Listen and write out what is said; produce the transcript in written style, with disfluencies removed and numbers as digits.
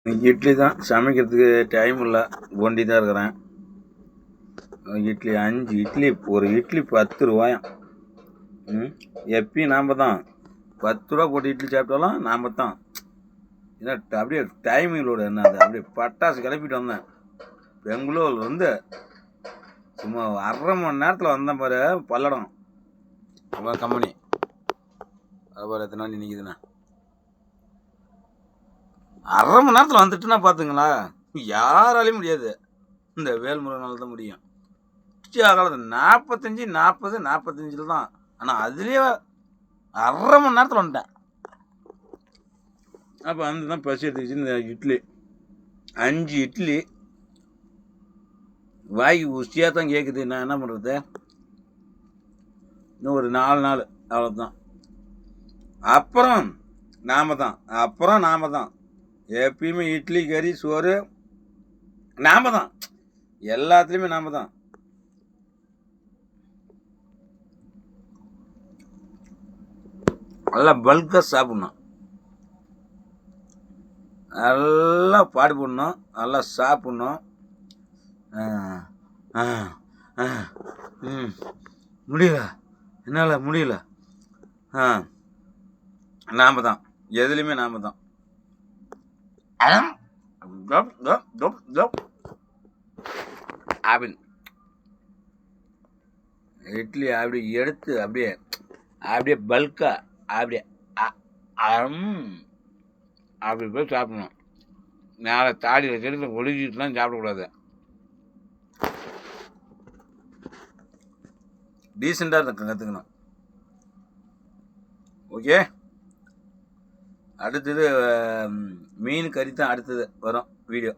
இட்லி தான் சமைக்கிறதுக்கு டைம் இல்லை, ஒண்டி தான் இருக்கிறேன். இட்லி 5 இட்லி, ஒரு இட்லி 10 ரூபாயாம். எப்பயும் நாம் தான் 10 ரூபா போட்டு இட்லி சாப்பிட்டாலும் நாம் தான். ஏன்னா அப்படியே டைமிங்களோட என்ன அது அப்படியே பட்டாசு கிளப்பிட்டு வந்தேன். பெங்களூர்லேருந்து சும்மா 1/2 மணி நேரத்தில் வந்தேன் பாரு. பல்லடம் கம்பெனி அது எத்தனை நாள் நிற்கிதுண்ணா. 1/2 மணி நேரத்தில் வந்துட்டுன்னா பார்த்துங்களா, யாராலையும் முடியாது. இந்த வேல்முருகனால் தான் முடியும். காலத்தில் 45 40 45 தான். ஆனால் அதுலேயே 1/2 மணி நேரத்தில் வந்துட்டேன். அப்போ வந்து தான் பசி எடுத்துக்கிச்சு. இந்த இட்லி 5 இட்லி வாய்க்கு ருசியாக தான் கேட்குது. நான் என்ன பண்ணுறது, இன்னும் ஒரு 4 நாள் அவ்வளோதான். அப்புறம் நாம தான் எப்பயுமே இட்லி கறி சோறு நாம தான், எல்லாத்துலேயுமே நாம தான். நல்லா பல்காக சாப்பிட்ணும், நல்லா பாடுபடணும், நல்லா சாப்பிட்ணும். முடியல, என்னால் முடியல. நாம தான், எதுலேயுமே நாம தான். அப்படின்னு இட்லி அப்படி எடுத்து அப்படியே பல்கா அப்படியே அப்படி போய் சாப்பிடணும். மேலே தாடி வச்சுட்டு ஒழுகிட்டுலாம் சாப்பிடக்கூடாது. டீசெண்டாக இருக்க கற்றுக்கணும். ஓகே, அடுத்தது மீன் கறி தான் அடுத்தது வரும் வீடியோ.